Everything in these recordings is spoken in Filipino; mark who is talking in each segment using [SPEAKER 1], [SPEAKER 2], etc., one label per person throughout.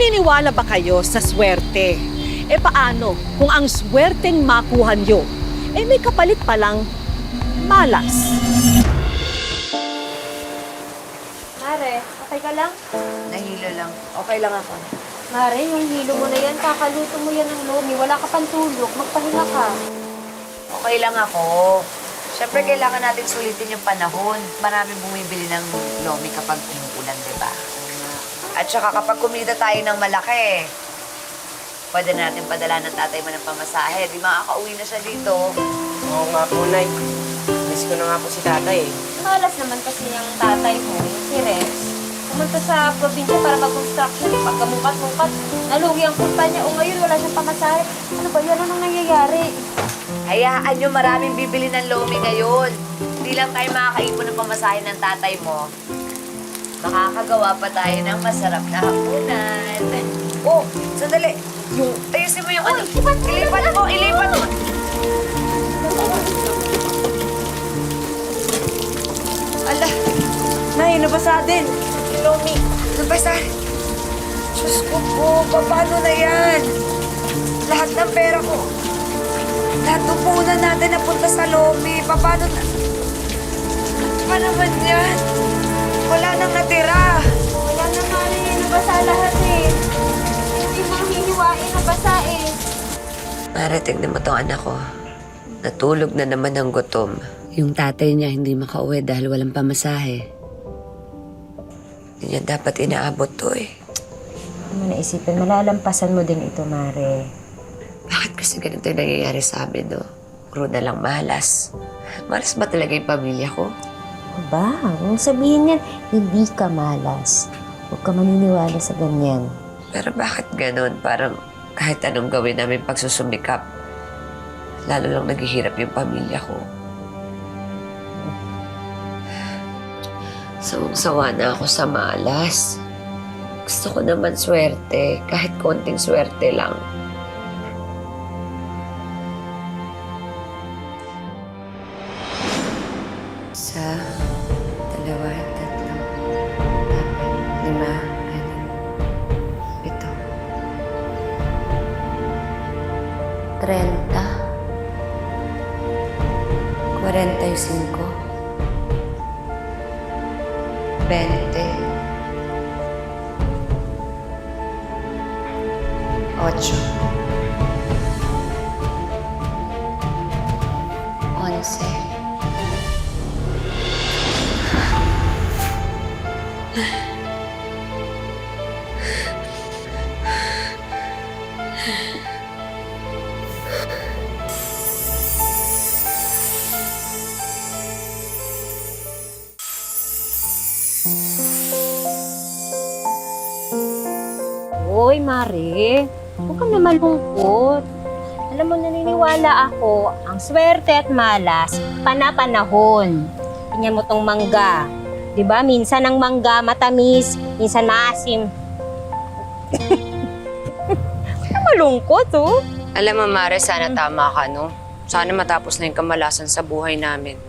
[SPEAKER 1] Naniniwala ba kayo sa swerte? E paano kung ang swerteng makuha nyo, may kapalit palang malas?
[SPEAKER 2] Mare, okay ka lang?
[SPEAKER 3] Nahilo lang. Okay lang ako.
[SPEAKER 2] Mare, yung hilo mo na yan, kakaluto mo yan ng lomi. Wala ka pang tulog, magpahinga ka.
[SPEAKER 3] Okay lang ako. Siyempre, kailangan natin sulitin yung panahon. Maraming bumibili ng lomi kapag umuulan, di ba? At saka kapag kumita tayo ng malaki, pwede natin padala ng tatay mo ng pamasahe. Di makakauwi na siya dito.
[SPEAKER 4] Oo nga po, Nay. Miss ko na nga po si tatay eh.
[SPEAKER 2] Malas naman kasi yung tatay mo, si Rex. Pumunta sa probinsya para mag-construction. Pagkamukat-mukat, nalugi ang kumpanya. O ngayon, wala siyang pamasahe. Ano ba yan? Anong nangyayari?
[SPEAKER 3] Hayaan nyo, maraming bibili ng lomi ngayon. Hindi lang tayo makakaipon ng pamasahe ng tatay mo. Makakagawa pa tayo ng masarap na hapunan. Oh, sandali. Ayusin mo yung ano. Ilipat mo, ilipat mo. Ala,
[SPEAKER 4] Nay, nabasa din.
[SPEAKER 3] Lomi. Nabasa. Diyos ko po, paano na yan? Lahat ng pera ko. Lahat ng puhunan natin napunta sa lomi. Paano na? Pa naman yan? Wala nang natira.
[SPEAKER 2] Wala na, Mare. Nabasa lahat eh. Hindi mo hihiwain, nabasa eh.
[SPEAKER 5] Mare, tignan mo tong anak ko. Natulog na naman ng gutom. Yung tatay niya hindi makauwi dahil walang pamasahe. Hindi niya dapat inaabot to eh.
[SPEAKER 6] Ano naisipin, malalampasan mo din ito, Mare.
[SPEAKER 5] Bakit kasi ganito yung nangyayari sa amin, no? Puro na lang malas. Malas ba talaga yung pamilya ko?
[SPEAKER 6] Ba, kung sabihin yan, hindi ka malas. Huwag ka maniniwala sa ganyan.
[SPEAKER 5] Pero bakit ganun? Parang kahit anong gawin namin pagsusumikap, lalo lang naghihirap yung pamilya ko. Sawang-sawa na ako sa malas. Gusto ko naman swerte, kahit konting swerte lang. Isa, dalawa, tatlo, apat, lima, anim, pito. 30, 45, 20, 8, 11,
[SPEAKER 2] Hoy, Mare. Huwag kang na malungkot. Alam mo, naniniwala ako, ang swerte at malas, panapanahon. Tingnan mo tong mangga. 'Di ba? Minsan ang mangga matamis, minsan maasim. Malungkot, oh.
[SPEAKER 7] Alam mo, Mare, sana tama ka, no? Sana matapos na yung kamalasan sa buhay namin.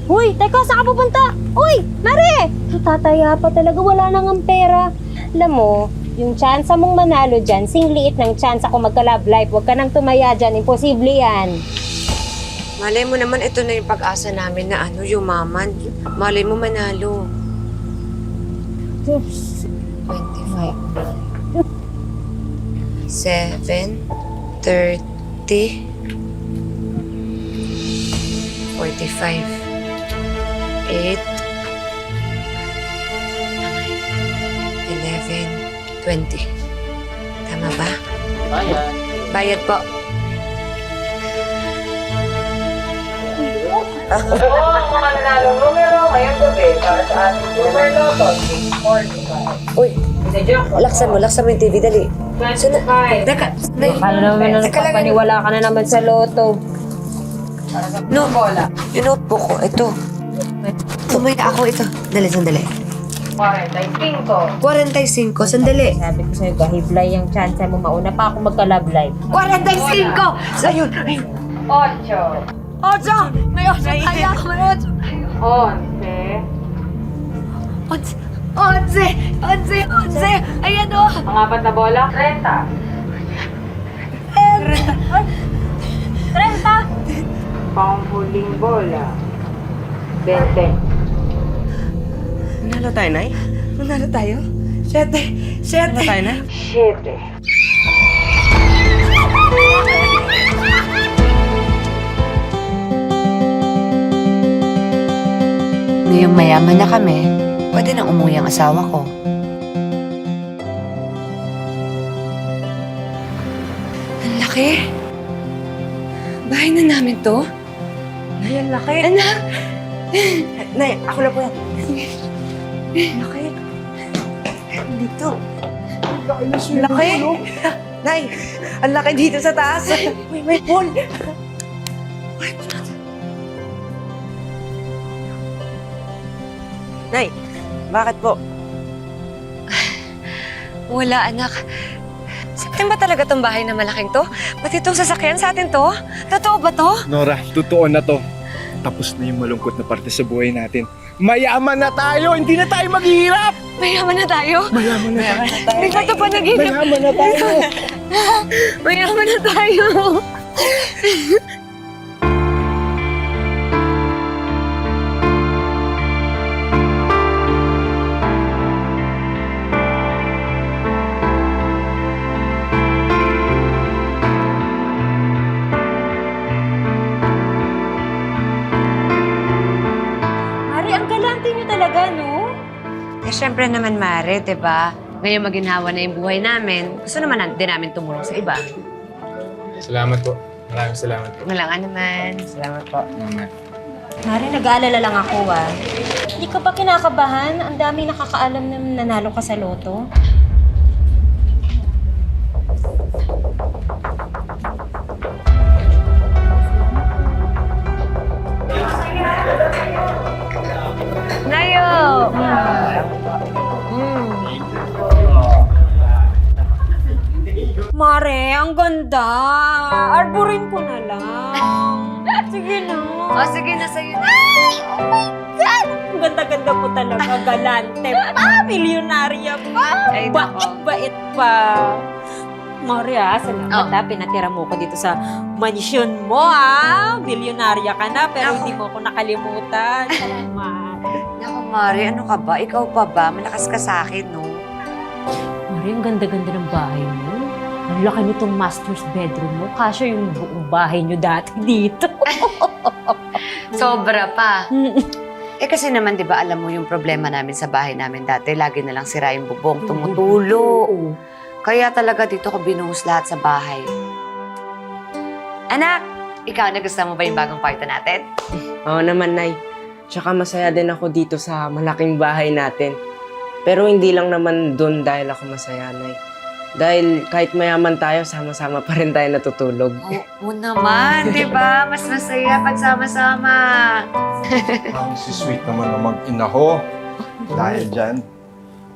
[SPEAKER 2] Uy, teka, saan ka pupunta? Uy, Mare! Tataya pa talaga, wala nang ang pera. Alam mo, yung tsansa mong manalo dyan, singliit ng tsansa ko magka-love life. Huwag ka nang tumaya dyan, imposible yan.
[SPEAKER 7] Malay mo naman, ito na yung pag-asa namin na yumaman. Malay mo manalo. 25. 7, 30, 45. 8, 11, 20. Tama ba?
[SPEAKER 4] Bayad.
[SPEAKER 7] Bayad po.
[SPEAKER 4] Oo, ang mga nanalong numero ngayong gabi para sa ating Super Lotto 645.
[SPEAKER 5] Uy, laksan mo yung TV, dali.
[SPEAKER 4] 25.
[SPEAKER 2] Kala naman na nagpapaniwala ka na naman sa loto.
[SPEAKER 4] Para sa
[SPEAKER 5] No.
[SPEAKER 4] bola.
[SPEAKER 5] Yung notebook ko, ito. Tumay na ako ito. Dali, sandali.
[SPEAKER 4] 45.
[SPEAKER 5] 45, sandali.
[SPEAKER 2] Sabi ko sa'yo, gahiblay yung tsansa mo. Mauna pa ako magka-love life.
[SPEAKER 5] 45! Ayun!
[SPEAKER 4] 8.
[SPEAKER 5] Ocho! May ocho tayo! May ocho!
[SPEAKER 4] 11.
[SPEAKER 3] Onze! Ayan o!
[SPEAKER 4] Ang apat na bola, 30.
[SPEAKER 2] 30!
[SPEAKER 4] Panghuling bola, 20.
[SPEAKER 8] Nanalo tayo, Nay? Nanalo tayo? Siyete! Nanalo tayo, Nay?
[SPEAKER 4] 7.
[SPEAKER 5] Ngayong mayaman na kami, pwede nang umuwi ang asawa ko. Ang laki. Bahay na namin to.
[SPEAKER 8] Nay, ang laki.
[SPEAKER 5] Anak!
[SPEAKER 8] Nay, ako na po yan. Ang laki. Dito. Ang laki. Nay, ang laki dito sa taas. May pool. Nay, bakit po?
[SPEAKER 5] Wala, anak. Sa atin ba talaga tong bahay na malaking to? Pati itong sasakyan sa atin to? Totoo ba to?
[SPEAKER 9] Nora, totoo na to. Tapos na yung malungkot na parte sa buhay natin. Mayaman na tayo! Hindi na tayo maghihirap!
[SPEAKER 5] Mayaman na tayo?
[SPEAKER 9] Mayaman na tayo!
[SPEAKER 5] Hindi ba ito panaginip?
[SPEAKER 9] Mayaman na tayo!
[SPEAKER 5] Mayaman na tayo!
[SPEAKER 2] Mari, ang galante niyo talaga, no?
[SPEAKER 7] Eh, syempre naman, Mare, di ba? Ngayon maginhawa na yung buhay namin. Gusto naman din namin tumulong sa iba.
[SPEAKER 9] Salamat po. Maraming salamat po.
[SPEAKER 7] Wala nga naman. Salamat po.
[SPEAKER 2] Mari, nag-aalala lang ako, ah. Hindi ka ba kinakabahan? Ang daming nakakaalam na nanalo ka sa loto.
[SPEAKER 7] Nayo!
[SPEAKER 2] Mare, ang ganda. Arborin ko na lang. Sige na.
[SPEAKER 7] O, sige na sa'yo na.
[SPEAKER 2] Ang ganda-ganda po talaga, galante pa, milyonarya pa,
[SPEAKER 7] Ay, nako.
[SPEAKER 2] bait pa. Mare, salamat pinatira mo ko dito sa mansyon mo, milyonarya ka na, pero hindi mo ako nakalimutan. Salamat.
[SPEAKER 7] Naku, Mare, ano ka ba? Ikaw pa ba? Malakas ka sa akin, no?
[SPEAKER 2] Mare, ang ganda-ganda ng bahay mo. Ang laki nitong master's bedroom mo. Kasya yung buong bahay nyo dati dito.
[SPEAKER 7] Sobra pa. Eh kasi naman, di ba, alam mo yung problema namin sa bahay namin dati. Lagi na lang sira yung bubong, tumutulo. Kaya talaga dito ko binuhos lahat sa bahay. Anak, ikaw, nagustuhan mo ba yung bagong kwarto natin?
[SPEAKER 8] Oo naman, Nay. Tsaka masaya din ako dito sa malaking bahay natin. Pero hindi lang naman doon dahil ako masaya, Nay. Dahil kahit mayaman tayo, sama-sama pa rin tayo natutulog.
[SPEAKER 7] Oo naman, di ba? Mas masaya pag sama-sama.
[SPEAKER 9] Ang sweet naman ng mag-ina ko. Dahil dyan,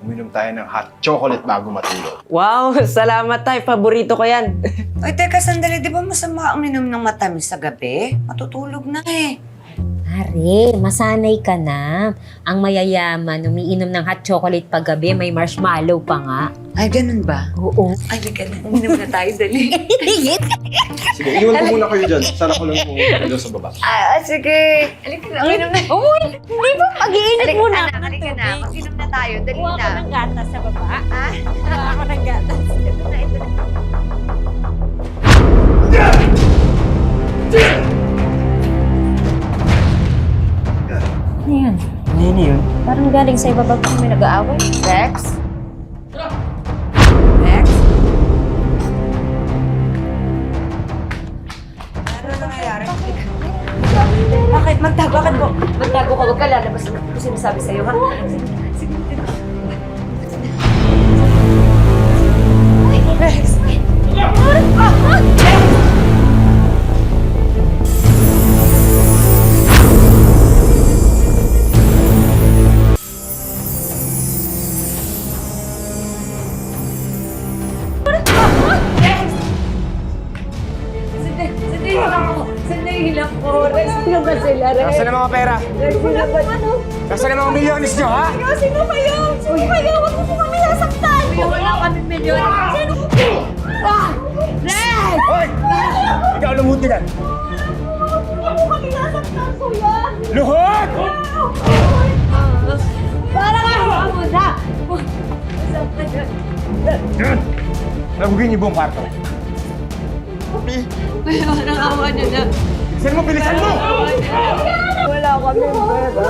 [SPEAKER 9] uminom tayo ng hot chocolate bago matulog.
[SPEAKER 8] Wow! Salamat, Tay. Paborito ko yan.
[SPEAKER 7] Uy, teka, sandali. Di ba masama uminom ng matamis sa gabi? Matutulog na eh.
[SPEAKER 2] Mare, masanay ka na. Ang mayayaman, umiinom ng hot chocolate paggabi, may marshmallow pa nga.
[SPEAKER 7] Ay, ganun ba?
[SPEAKER 2] Oo.
[SPEAKER 7] Ay, liga na. Uminom na tayo, dali.
[SPEAKER 9] Sige, iwan ko muna kayo dyan. Sana ko lang pumunta sa baba.
[SPEAKER 7] Sige. Halika na, uminom na.
[SPEAKER 2] Uy, hindi ba? Mag-iinit
[SPEAKER 7] Halika,
[SPEAKER 2] muna
[SPEAKER 7] anak,
[SPEAKER 2] ako ng
[SPEAKER 7] halika na.
[SPEAKER 2] tubig.
[SPEAKER 7] Mag-inom na tayo, dali
[SPEAKER 2] Kuha
[SPEAKER 7] na.
[SPEAKER 2] ako ng gatas sa baba.
[SPEAKER 7] Ah,
[SPEAKER 2] Kuha ako ng gatas.
[SPEAKER 7] ito na, ito na.
[SPEAKER 2] Ano yan?
[SPEAKER 8] Ano yun?
[SPEAKER 2] Parang galing sa ibaba pa kami nag-aaway.
[SPEAKER 7] Rex? Rex?
[SPEAKER 8] Ano nangyayari? Bakit? Bakit po?
[SPEAKER 7] Magtago ka, huwag ka lalabas na kung sinasabi sa'yo, ha? Sige.
[SPEAKER 8] Rex!
[SPEAKER 7] Sandali lang po. Rex, sino ba sila, Rex?
[SPEAKER 9] Nasaan ang mga pera?
[SPEAKER 7] Rex, sino ba?
[SPEAKER 9] Nasaan ang mga milyones nyo, ha?
[SPEAKER 1] Sino kayo? Sino kayo? Huwag mo po kami nasaktan! Wala kami milyon. Sino?
[SPEAKER 9] Hoy! Ikaw lumuti ka!
[SPEAKER 1] Huwag mo kami nasaktan, kuya!
[SPEAKER 9] Luhod!
[SPEAKER 1] Para ka! Amo na!
[SPEAKER 9] Nabugin niyo buong kwarto. Bilisan mo! Bilisan mo!
[SPEAKER 1] Wala kami pera.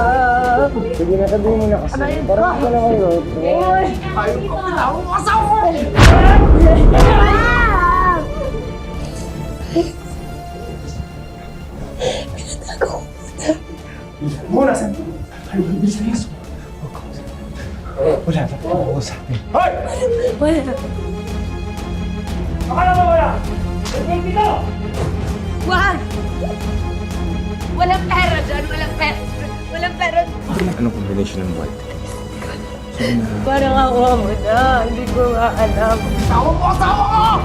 [SPEAKER 9] Sige na, sabihin mo na kasi. Parang ako na kayo. Ayaw ko, pinawang mo asawa ko! Muna, saan? Ay, bilisan niyo. Wala na po ako sa akin. Hoy!
[SPEAKER 1] Wala.
[SPEAKER 9] Akala mo wala? Ito dito!
[SPEAKER 1] Wag! Walang pera dyan. Walang pera. Walang pera.
[SPEAKER 9] Anong combination ng buhay?
[SPEAKER 1] Parang ako mo na. Hindi ko nga alam.
[SPEAKER 9] Asawa mo! Asawa ko!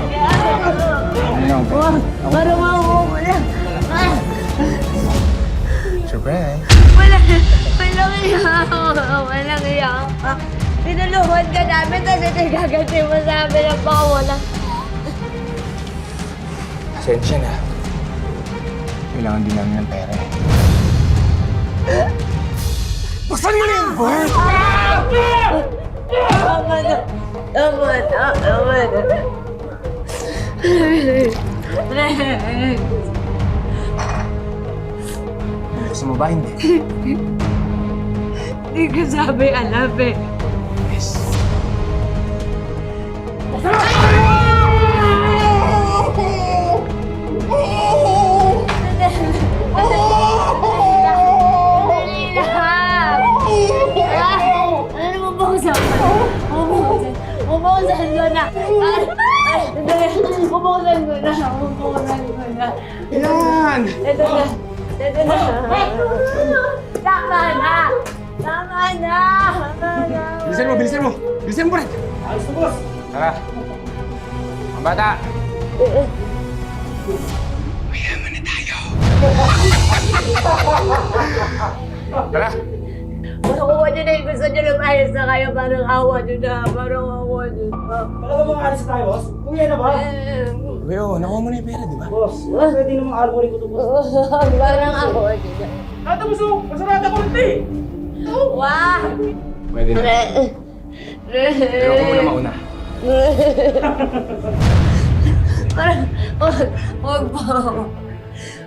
[SPEAKER 1] Wag! Parang ako mo na.
[SPEAKER 9] Surprise!
[SPEAKER 1] Walang iyak. Walang iyak. Pinuluhod ka namin tapos ito gaganti mo sa amin ang pakawalan.
[SPEAKER 9] Pasensya na. Kailangan din namin ng pera eh. Buksan mo na yung board!
[SPEAKER 1] Tama na. Tama na. Tama na.
[SPEAKER 9] Gusto mo ba? Hindi.
[SPEAKER 1] Hindi ko sabi alam eh.
[SPEAKER 9] Yes.
[SPEAKER 1] Umuusan ko na. Umuusan ko na.
[SPEAKER 9] Yan!
[SPEAKER 1] Ito na. Ito na. Tama na. Tama na. Tama na.
[SPEAKER 9] Bilisan mo! Bilisan mo! Bilisan mo rin! Ayos na, boss! Tara! Mga bata! Mayaman na tayo! Tara!
[SPEAKER 1] Makukuha nyo na yung gusto nyo lumayas na kayo. Parang awa nyo na. Parang awa nyo na.
[SPEAKER 10] Talaga mga alis tayo, boss? Kung yan na ba?
[SPEAKER 9] Weo, nakuha mo na yung pera, di ba?
[SPEAKER 10] Boss, pwede namang armory ko to, boss.
[SPEAKER 1] Parang awa nyo na.
[SPEAKER 10] Ate Muso, masarada ko rin, eh!
[SPEAKER 1] Wah!
[SPEAKER 9] Pwede na. Pero ako muna mauna.
[SPEAKER 1] Parang, wag po.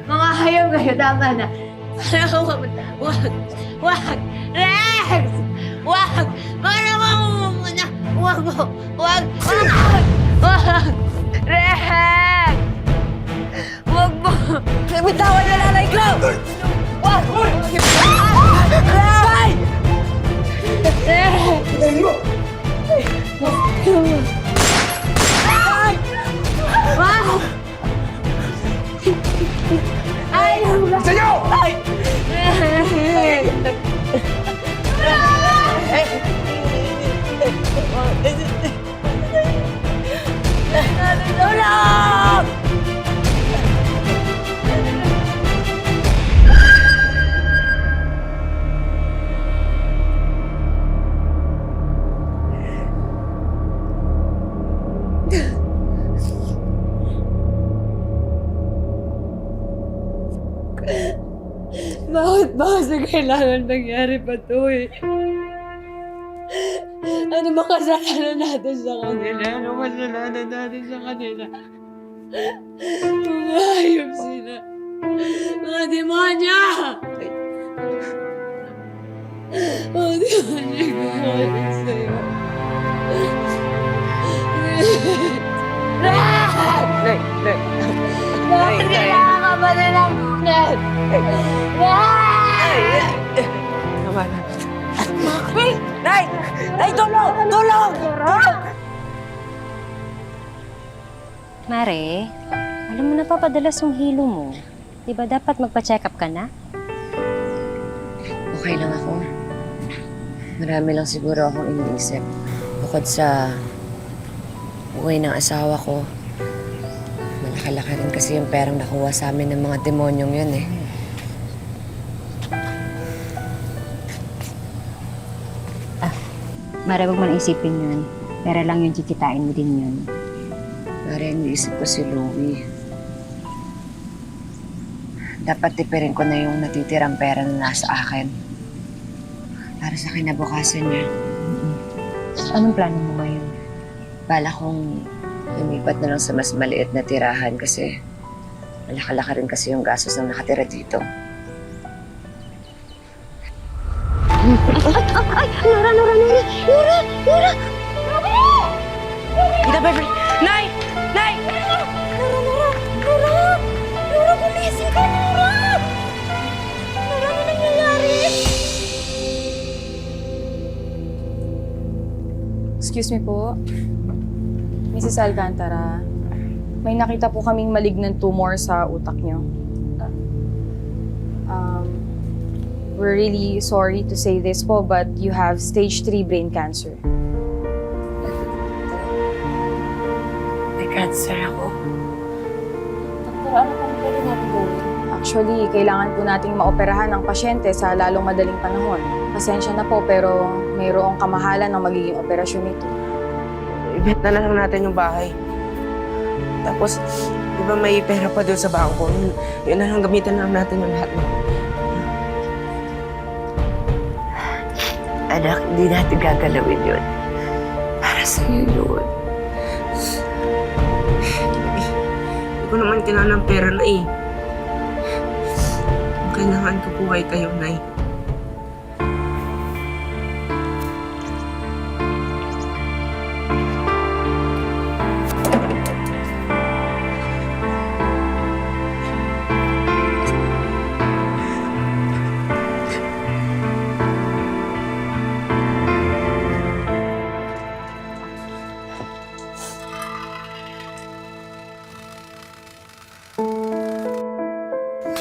[SPEAKER 1] Mga hayop kayo, tama na. Parang wag. Rex! Wag! Parang wag mo muna. Wag mo. Wag. Rex! Wag mo. Bitawan na nanay ko! Wag! Rex!
[SPEAKER 9] Tingin mo!
[SPEAKER 1] Wag! Ay!
[SPEAKER 9] Sa'yo!
[SPEAKER 1] Ay! Tulong! Bakit ba kasi kailangan nangyari pa to eh? Ano ba kasalanan natin sa kanila? Ano kasalanan natin sa kanila? Mga hayop sila. Mga demonya! Mga demonya gumawa sa'yo. Bakit kailangan ka ba nilang ulit?
[SPEAKER 8] Tama na.
[SPEAKER 1] Nay! Nay, tulong! Tulong! Tulong!
[SPEAKER 2] Mare, alam mo napapadalas yung hilo mo. Di ba dapat magpa-check up ka na?
[SPEAKER 5] Okay lang ako. Marami lang siguro akong iniisip. Bukod sa buhay ng asawa ko, malaki-laki rin kasi yung perang nakuha sa amin ng mga demonyong yun eh.
[SPEAKER 2] Mare, huwag mo na isipin yun. Pera lang yung kikitain mo din yun.
[SPEAKER 5] Mare, iniisip ko si Louie. Dapat tipirin ko na yung natitirang pera na nasa akin. Para sa kinabukasan niya.
[SPEAKER 2] Anong plano mo ngayon?
[SPEAKER 5] Bala kong lumipat na lang sa mas maliit na tirahan kasi malaki-laki rin kasi yung gastos ng nakatira dito.
[SPEAKER 8] Ida, Beverly! Nay! Nay!
[SPEAKER 11] Excuse me po. Mrs. Alcantara, may nakita po kaming malignant tumor sa utak niyo. We're really sorry to say this po, but you have stage 3 brain cancer.
[SPEAKER 5] May cancer ako.
[SPEAKER 11] Doktor, ano pong pwede natin gawin? Actually, kailangan po nating maoperahan ang pasyente sa lalong madaling panahon. Pasensya na po, pero mayroong kamahalan ng magiging operasyon nito.
[SPEAKER 8] Ibenta na lang natin yung bahay. Tapos, di ba may pera pa doon sa bangko? Yun na lang, gamitin na lang natin yung lahat mo.
[SPEAKER 5] Anak, hindi natin gagalawin yun. Para sa'yo yun.
[SPEAKER 8] Hindi ko naman kailangan ng pera na eh. Ang kailangan ko po ay kayo, Nay.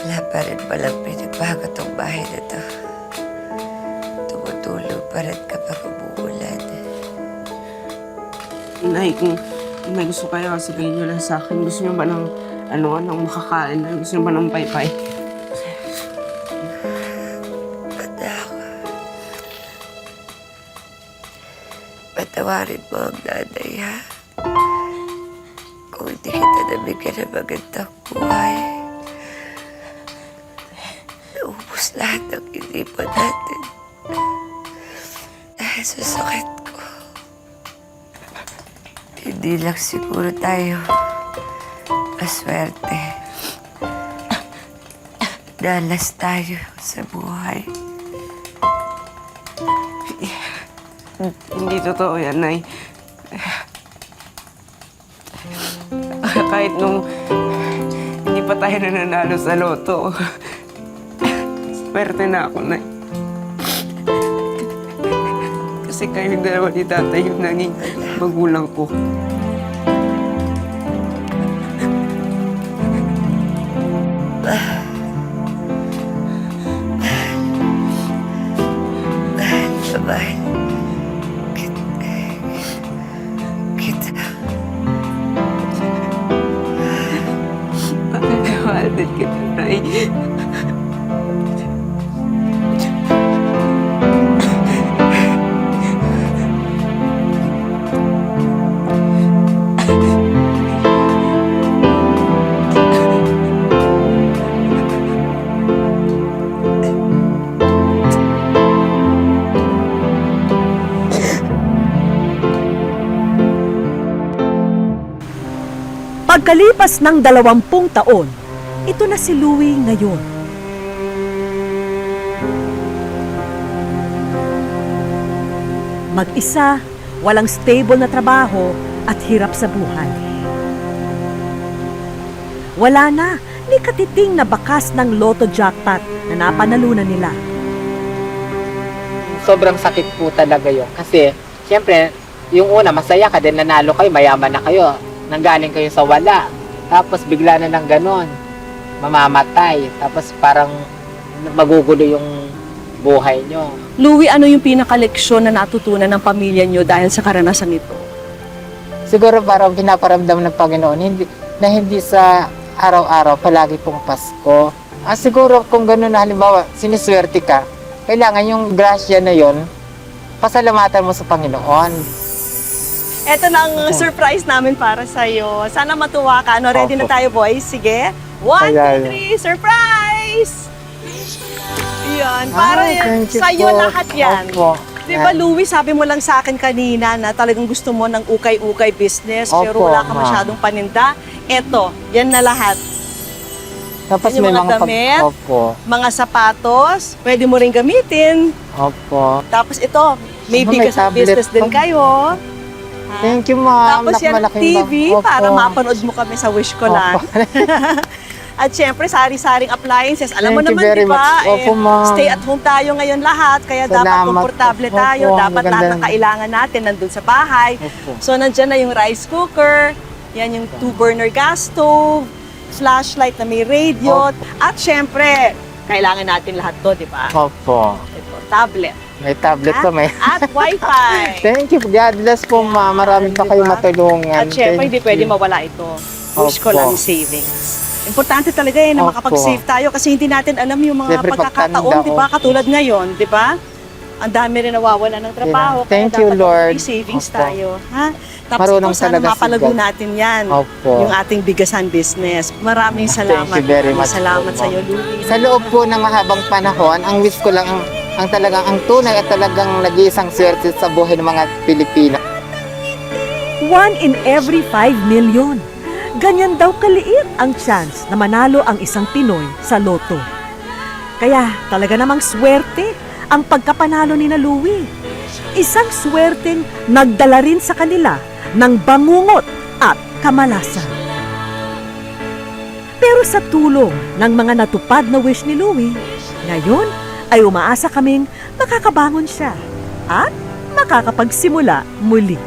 [SPEAKER 5] Wala pa rin palang pinagbago tong bahay na to. Tumutulo pa rin kapag umuulan.
[SPEAKER 8] Nay, kung may gusto kayo, sabihin nyo lang sa akin. Gusto nyo ba ng, ng makakain? Gusto nyo ba ng paypay?
[SPEAKER 5] Anak, patawarin mo ang nanay, ha? Kung hindi kita nabigyan ng magandang buhay, naubos lahat ng inipan natin. Dahil sa sakit ko. Hindi lang siguro tayo maswerte. Dalas tayo sa buhay.
[SPEAKER 8] Hindi totoo yan, Nay. Kahit nung hindi pa tayo nananalo sa loto, swerte na ako, Nay. Kasi kayong dalawa ni tatay yung naging magulang ko.
[SPEAKER 5] Mahal. Kita.
[SPEAKER 8] Mahal din kita, Nay.
[SPEAKER 1] Pagkalipas ng 20 taon, ito na si Louie ngayon. Mag-isa, walang stable na trabaho at hirap sa buhay. Wala na ni katiting na bakas ng lotto jackpot na napanalunan nila.
[SPEAKER 12] Sobrang sakit po talaga yun. Kasi, siyempre, yung una, masaya ka din, nanalo kayo, mayaman na kayo. Nanggaling kayo sa wala. Tapos bigla na ng ganon, mamamatay. Tapos parang magugulo yung buhay nyo.
[SPEAKER 1] Louie, ano yung pinakaleksyon na natutunan ng pamilya nyo dahil sa karanasan ito?
[SPEAKER 12] Siguro parang pinaparamdam ng Panginoon hindi sa araw-araw, palagi pong Pasko. Siguro kung gano'n na halimbawa, siniswerte ka, kailangan yung grasya na yon pasalamatan mo sa Panginoon.
[SPEAKER 1] Ito na ang surprise namin para sa'yo. Sana matuwa ka. Ano, ready na
[SPEAKER 12] Opo.
[SPEAKER 1] tayo, boys? Sige. 1,
[SPEAKER 12] Ayan.
[SPEAKER 1] 2, 3, surprise! Yan, para
[SPEAKER 12] Ay, thank you
[SPEAKER 1] sa'yo
[SPEAKER 12] po.
[SPEAKER 1] lahat yan.
[SPEAKER 12] Opo.
[SPEAKER 1] Di ba, Louie, sabi mo lang sa akin kanina na talagang gusto mo ng ukay-ukay business, pero
[SPEAKER 12] Opo,
[SPEAKER 1] wala ka
[SPEAKER 12] ma'am.
[SPEAKER 1] masyadong paninda. Eto, yan na lahat.
[SPEAKER 12] Tapos
[SPEAKER 1] Yan yung
[SPEAKER 12] may
[SPEAKER 1] mga damit.
[SPEAKER 12] Opo.
[SPEAKER 1] Mga sapatos, pwede mo rin gamitin.
[SPEAKER 12] Opo.
[SPEAKER 1] Tapos ito, may
[SPEAKER 12] Aba, may
[SPEAKER 1] bigas at
[SPEAKER 12] tablet
[SPEAKER 1] business din
[SPEAKER 12] pa.
[SPEAKER 1] kayo.
[SPEAKER 12] Thank you, ma'am.
[SPEAKER 1] Tapos yan ang
[SPEAKER 12] Malaking
[SPEAKER 1] TV
[SPEAKER 12] Opo.
[SPEAKER 1] para mapanood mo kami sa Wish Ko Lang. At syempre, sari-saring appliances. Alam mo
[SPEAKER 12] Thank you
[SPEAKER 1] naman,
[SPEAKER 12] very
[SPEAKER 1] di ba?
[SPEAKER 12] much. Opo, ma'am.
[SPEAKER 1] Stay at home tayo ngayon lahat. Kaya dapat
[SPEAKER 12] Salamat
[SPEAKER 1] komportable
[SPEAKER 12] po.
[SPEAKER 1] tayo.
[SPEAKER 12] Opo,
[SPEAKER 1] Dapat lahat
[SPEAKER 12] maganda
[SPEAKER 1] ng kailangan natin nandun sa bahay.
[SPEAKER 12] Opo.
[SPEAKER 1] So, nandyan na yung rice cooker. Yan yung 2-burner gas stove. Flashlight na may radio. At syempre, kailangan natin lahat to, di ba?
[SPEAKER 12] Opo.
[SPEAKER 1] Ito, tablet.
[SPEAKER 12] May tablet pa, may.
[SPEAKER 1] At wifi.
[SPEAKER 12] Thank you. God bless po, ma'am. Marami pa
[SPEAKER 1] Diba?
[SPEAKER 12] kayo matulungan.
[SPEAKER 1] At syempre, hindi
[SPEAKER 12] Thank
[SPEAKER 1] pwede
[SPEAKER 12] you.
[SPEAKER 1] mawala ito. Wish ko
[SPEAKER 12] Opo.
[SPEAKER 1] lang savings. Importante talaga na
[SPEAKER 12] Opo.
[SPEAKER 1] makapag-save tayo kasi hindi natin alam yung mga
[SPEAKER 12] Siyempre,
[SPEAKER 1] pagkakataon,
[SPEAKER 12] pagtanda,
[SPEAKER 1] di ba?
[SPEAKER 12] opo.
[SPEAKER 1] Katulad ngayon, di ba? Ang dami rin nawawala ng trabaho.
[SPEAKER 12] Thank
[SPEAKER 1] kaya
[SPEAKER 12] you,
[SPEAKER 1] dapat
[SPEAKER 12] Lord.
[SPEAKER 1] may savings
[SPEAKER 12] Opo.
[SPEAKER 1] tayo. Ha? Tapos
[SPEAKER 12] Marunong
[SPEAKER 1] ito, sana
[SPEAKER 12] talaga si
[SPEAKER 1] mapalago
[SPEAKER 12] God.
[SPEAKER 1] natin yan.
[SPEAKER 12] Opo.
[SPEAKER 1] Yung ating bigasan business. Maraming salamat.
[SPEAKER 12] Thank you very much
[SPEAKER 1] Salamat
[SPEAKER 12] po,
[SPEAKER 1] sa iyo, Louie.
[SPEAKER 12] Sa loob po ng mahabang panahon, ang wish ko lang ang talagang ang tunay at talagang nag-iisang swerte sa buhay ng mga Pilipino.
[SPEAKER 13] 1 in every 5 million. Ganyan daw kaliit ang chance na manalo ang isang Pinoy sa loto. Kaya talaga namang swerte ang pagkapanalo ni na Louie. Isang swerteng nagdala rin sa kanila ng bangungot at kamalasan. Pero sa tulong ng mga natupad na wish ni Louie, ngayon ay umaasa kaming makakabangon siya at makakapagsimula muli.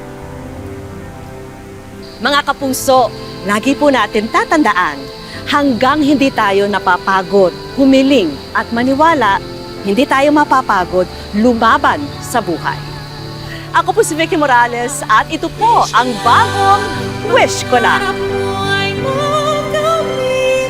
[SPEAKER 1] Mga kapuso, lagi po natin tatandaan, hanggang hindi tayo napapagod, humiling at maniwala, hindi tayo mapapagod lumaban sa buhay. Ako po si Vicky Morales at ito po ang bagong Wish Ko Lang.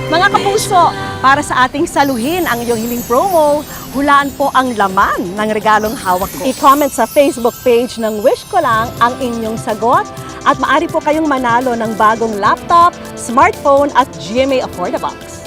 [SPEAKER 1] Mga kapuso, para sa ating saluhin ang iyong hiling promo, hulaan po ang laman ng regalong hawak ko. I-comment sa Facebook page ng Wish Ko Lang ang inyong sagot at maaari po kayong manalo ng bagong laptop, smartphone at GMA Affordable Box.